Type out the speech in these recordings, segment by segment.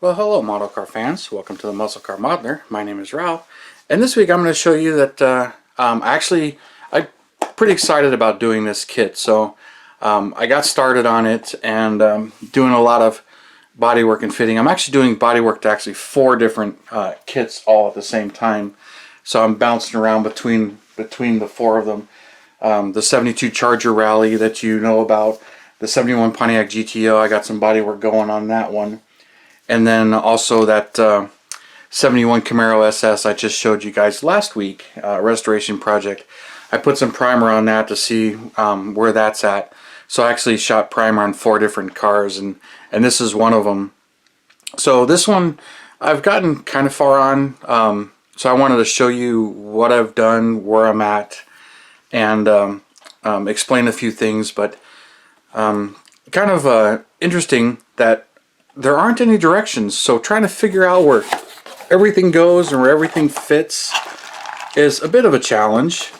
Well, hello model car fans. Welcome to the Muscle Car Modeler. My name is Ralph, and this week I'm going to show you that I'm pretty excited about doing this kit. So I got started on it and doing a lot of bodywork and fitting. I'm actually doing bodywork to actually 4 different kits all at the same time. So I'm bouncing around between the 4 of them. The 72 Charger Rally that you know about, the 71 Pontiac GTO, I got some bodywork going on that one. And then also that 71 Camaro SS I just showed you guys last week, restoration project. I put some primer on that to see where that's at. So I actually shot primer on 4 different cars, and this is one of them. So this one I've gotten kind of far on, so I wanted to show you what I've done, where I'm at, and explain a few things. But kind of interesting that there aren't any directions, so trying to figure out where everything goes and where everything fits is a bit of a challenge.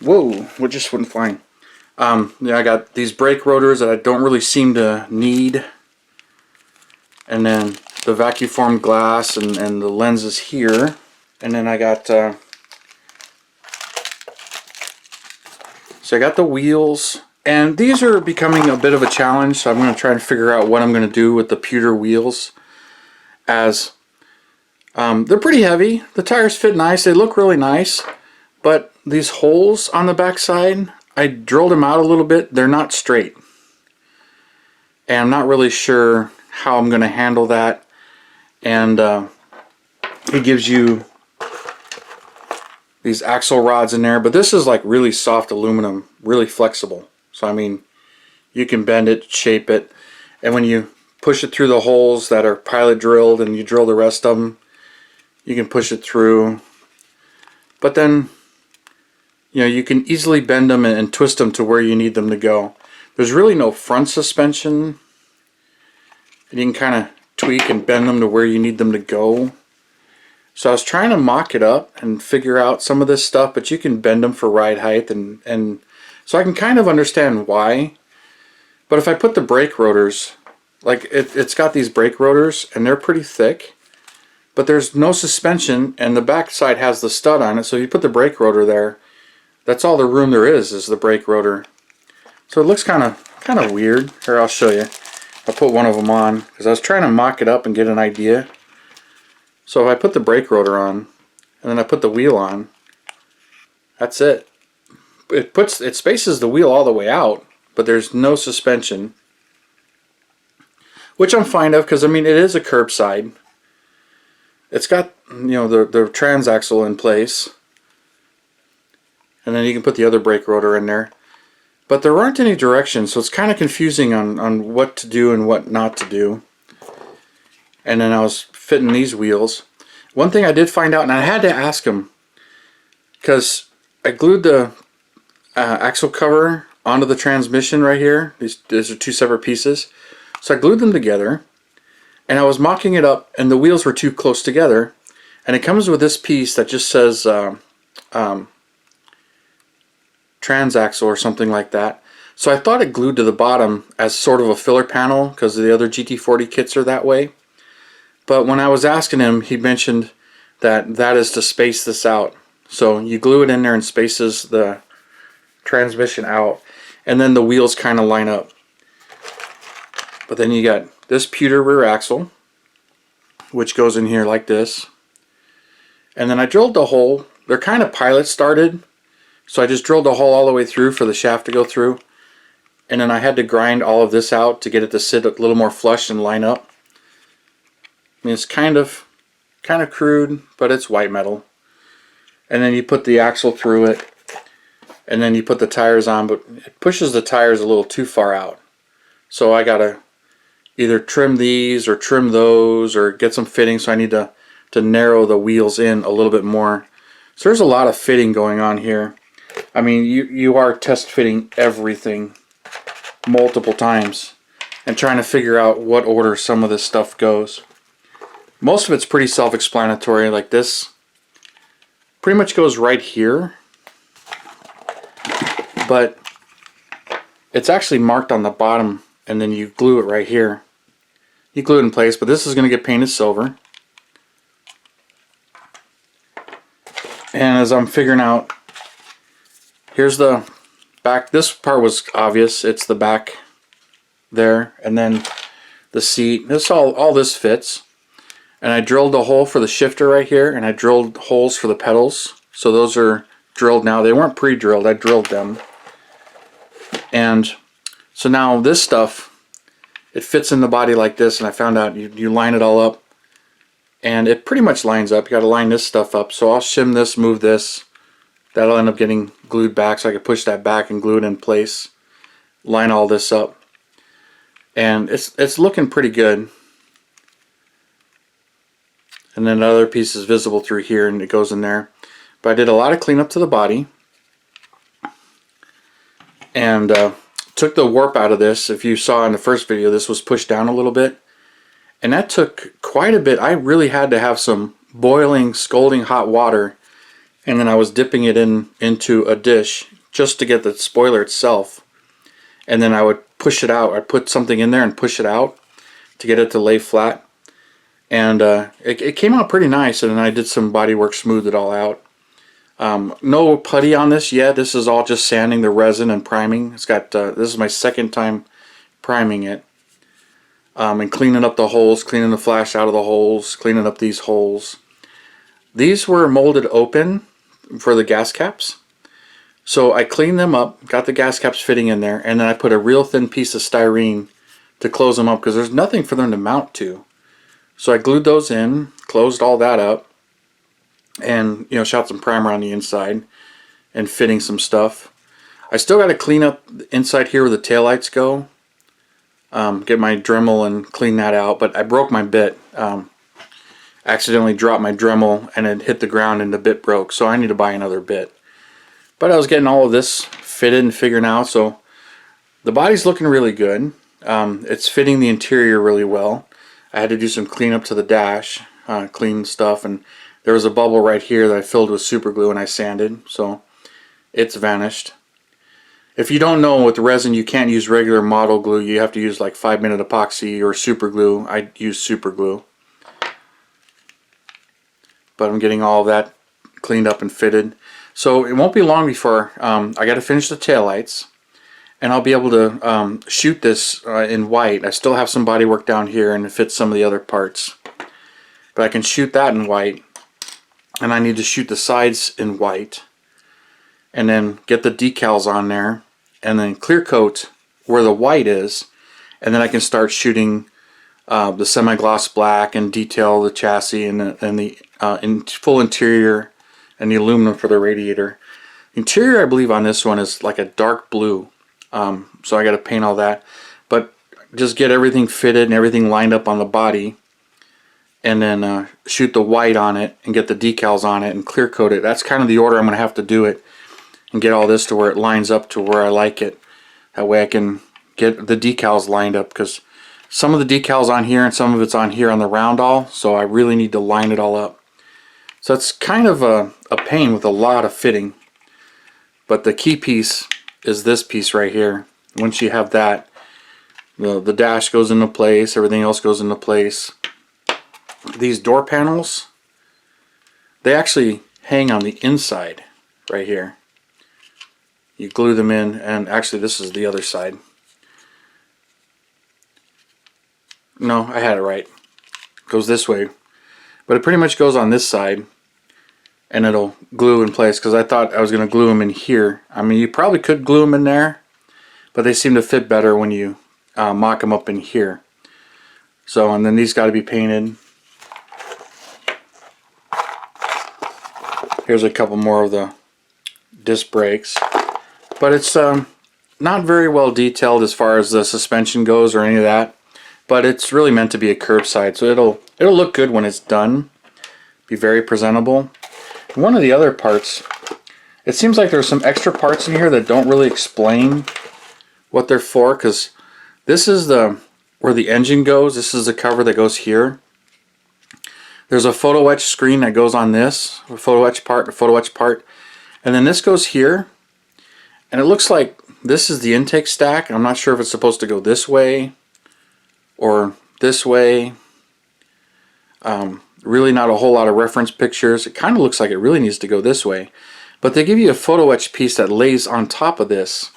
Whoa, what just went flying? Yeah, I got these brake rotors that I don't really seem to need, and then the vacuum formed glass and the lenses here, and then I got so I got the wheels. And these are becoming a bit of a challenge, so I'm going to try and figure out what I'm going to do with the pewter wheels, as they're pretty heavy. The tires fit nice, they look really nice, but these holes on the back side, I drilled them out a little bit. They're not straight, and I'm not really sure how I'm going to handle that. And it gives you these axle rods in there, but this is like really soft aluminum, really flexible. So I mean, you can bend it, shape it, and when you push it through the holes that are pilot drilled and you drill the rest of them, you can push it through. But then, you know, you can easily bend them and twist them to where you need them to go. There's really no front suspension, and you can kind of tweak and bend them to where you need them to go. So I was trying to mock it up and figure out some of this stuff, but you can bend them for ride height, and so I can kind of understand why. But if I put the brake rotors, like it's got these brake rotors and they're pretty thick, but there's no suspension, and the back side has the stud on it, so you put the brake rotor there, that's all the room there is the brake rotor. So it looks kind of weird. Here, I'll show you. I'll put one of them on because I was trying to mock it up and get an idea. So if I put the brake rotor on and then I put the wheel on, that's it. It spaces the wheel all the way out, but there's no suspension, which I'm fine of, because I mean, it is a curbside. It's got, you know, the transaxle in place, and then you can put the other brake rotor in there, but there aren't any directions, so it's kind of confusing on what to do and what not to do. And then I was fitting these wheels. One thing I did find out, and I had to ask him, because I glued the axle cover onto the transmission right here. These are 2 separate pieces. So I glued them together, and I was mocking it up, and the wheels were too close together. And it comes with this piece that just says transaxle or something like that. So I thought it glued to the bottom as sort of a filler panel, because the other GT40 kits are that way. But when I was asking him, he mentioned that that is to space this out. So you glue it in there and spaces the transmission out, and then the wheels kind of line up. But then you got this pewter rear axle, which goes in here like this. And then I drilled the hole. They're kind of pilot started, so I just drilled the hole all the way through for the shaft to go through. And then I had to grind all of this out to get it to sit a little more flush and line up. I mean, it's kind of crude, but it's white metal. And then you put the axle through it, and then you put the tires on, but it pushes the tires a little too far out. So I gotta either trim these or trim those or get some fitting, so I need to narrow the wheels in a little bit more. So there's a lot of fitting going on here. I mean, you are test fitting everything multiple times and trying to figure out what order some of this stuff goes. Most of it's pretty self-explanatory. Like this pretty much goes right here, but it's actually marked on the bottom, and then you glue it right here. you glue it in place, but this is going to get painted silver. And as I'm figuring out, here's the back. This part was obvious. It's the back there, and then the seat. This all this fits. And I drilled a hole for the shifter right here, and I drilled holes for the pedals. So those are drilled now. They weren't pre-drilled. I drilled them. And so now this stuff, it fits in the body like this, and I found out you line it all up, and it pretty much lines up. You got to line this stuff up. So I'll shim this, move this. That'll end up getting glued back, so I can push that back and glue it in place. Line all this up. And it's looking pretty good. And then the other piece is visible through here, and it goes in there. But I did a lot of cleanup to the body, and took the warp out of this. If you saw in the first video, this was pushed down a little bit, and that took quite a bit. I really had to have some boiling, scalding hot water, and then I was dipping it into a dish just to get the spoiler itself, and then I would push it out. I'd put something in there and push it out to get it to lay flat. And it came out pretty nice, and then I did some Bodywork, smoothed it all out. No putty on this yet. This is all just sanding the resin and priming. It's got this is my second time priming it, and cleaning up the holes, cleaning the flash out of the holes, cleaning up these holes. These were molded open for the gas caps, so I cleaned them up, got the gas caps fitting in there, and then I put a real thin piece of styrene to close them up because there's nothing for them to mount to. So I glued those in, closed all that up, and shot some primer on the inside and fitting some stuff. I still got to clean up the inside here where the taillights go, get my Dremel and clean that out, but I broke my bit. Accidentally dropped my Dremel and it hit the ground and the bit broke, so I need to buy another bit. But I was getting all of this fitted and figuring out, so the body's looking really good. It's fitting the interior really well. I had to do some cleanup to the dash, clean stuff, and there was a bubble right here that I filled with super glue and I sanded, so it's vanished. If you don't know, with resin you can't use regular model glue. You have to use like 5-minute epoxy or super glue. I use super glue. But I'm getting all of that cleaned up and fitted. So it won't be long before I got to finish the taillights. And I'll be able to shoot this in white. I still have some bodywork down here and it fits some of the other parts. But I can shoot that in white. And I need to shoot the sides in white. And then get the decals on there. And then clear coat where the white is. And then I can start shooting the semi-gloss black and detail the chassis and the full interior and the aluminum for the radiator. Interior, I believe, on this one is like a dark blue. So I got to paint all that, but just get everything fitted and everything lined up on the body, and then shoot the white on it and get the decals on it and clear coat it. That's kind of the order I'm going to have to do it, and get all this to where it lines up to where I like it. That way I can get the decals lined up, because some of the decals on here and some of it's on here on the roundall, so I really need to line it all up. So it's kind of a pain with a lot of fitting, but the key piece is this piece right here. Once you have that, the dash goes into place, everything else goes into place. These door panels, they actually hang on the inside right here. You glue them in, and actually this is the other side. No, I had it right. It goes this way. But it pretty much goes on this side, and it'll glue in place, because I thought I was going to glue them in here. I mean, you probably could glue them in there, but they seem to fit better when you mock them up in here. So, and then these got to be painted. Here's a couple more of the disc brakes. But it's not very well detailed as far as the suspension goes or any of that. But it's really meant to be a curbside, so it'll look good when it's done. Be very presentable. One of the other parts, it seems like there's some extra parts in here that don't really explain what they're for, because this is where the engine goes. This is the cover that goes here. There's a photo etch screen that goes on this, a photo etch part, and then this goes here, and it looks like this is the intake stack. I'm not sure if it's supposed to go this way or this way. Really not a whole lot of reference pictures. It kind of looks like it really needs to go this way. But they give you a photo etch piece that lays on top of this,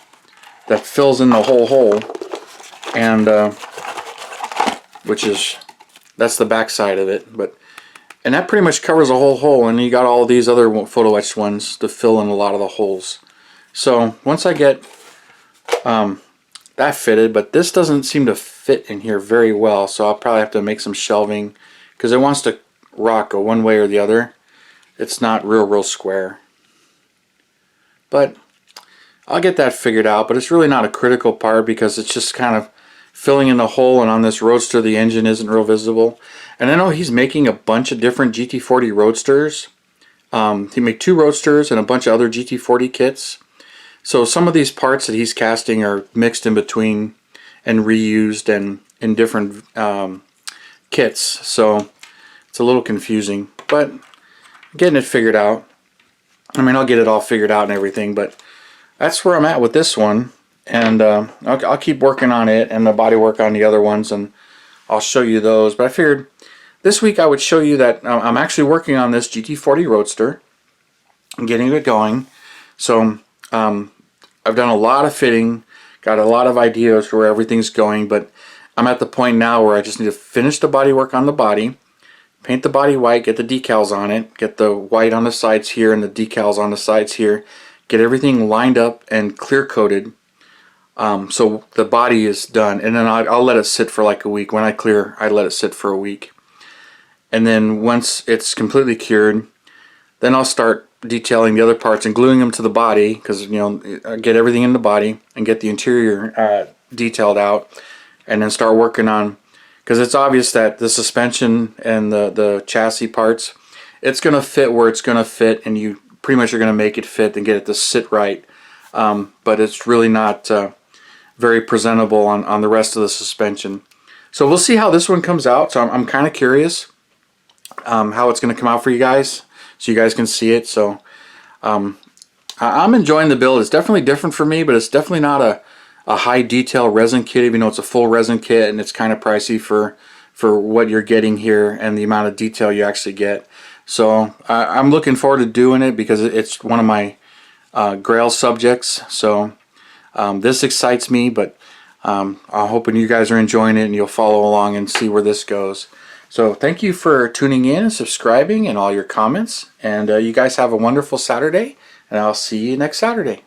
that fills in the whole hole, and that's the back side of it. And that pretty much covers a whole hole, and you got all these other photo etched ones to fill in a lot of the holes. So once I get that fitted, but this doesn't seem to fit in here very well, so I'll probably have to make some shelving because it wants to rock go one way or the other. It's not real square, but I'll get that figured out. But it's really not a critical part because it's just kind of filling in the hole, and on this Roadster the engine isn't real visible. And I know he's making a bunch of different GT40 Roadsters. He made 2 Roadsters and a bunch of other GT40 kits. So some of these parts that he's casting are mixed in between and reused and in different kits. So it's a little confusing, but getting it figured out. I mean, I'll get it all figured out and everything, but that's where I'm at with this one. And I'll keep working on it and the bodywork on the other ones, and I'll show you those. But I figured this week I would show you that I'm actually working on this GT40 Roadster and getting it going. So I've done a lot of fitting, got a lot of ideas for where everything's going, but I'm at the point now where I just need to finish the bodywork on the body, paint the body white, get the decals on it, get the white on the sides here and the decals on the sides here, get everything lined up and clear coated. So the body is done, and then I'll let it sit for like a week. When I clear, I let it sit for a week, and then once it's completely cured, then I'll start detailing the other parts and gluing them to the body, because you know, get everything in the body and get the interior detailed out, and then start working on, because it's obvious that the suspension and the chassis parts, it's gonna fit where it's gonna fit, and you pretty much are gonna make it fit and get it to sit right, but it's really not very presentable on the rest of the suspension. So we'll see how this one comes out. So I'm kind of curious how it's going to come out for you guys, so you guys can see it. So I'm enjoying the build. It's definitely different for me, but it's definitely not a high detail resin kit, even though it's a full resin kit, and it's kind of pricey for what you're getting here and the amount of detail you actually get. So I'm looking forward to doing it because it's one of my grail subjects. So this excites me, but I'm hoping you guys are enjoying it and you'll follow along and see where this goes. So thank you for tuning in and subscribing and all your comments, and you guys have a wonderful Saturday, and I'll see you next Saturday.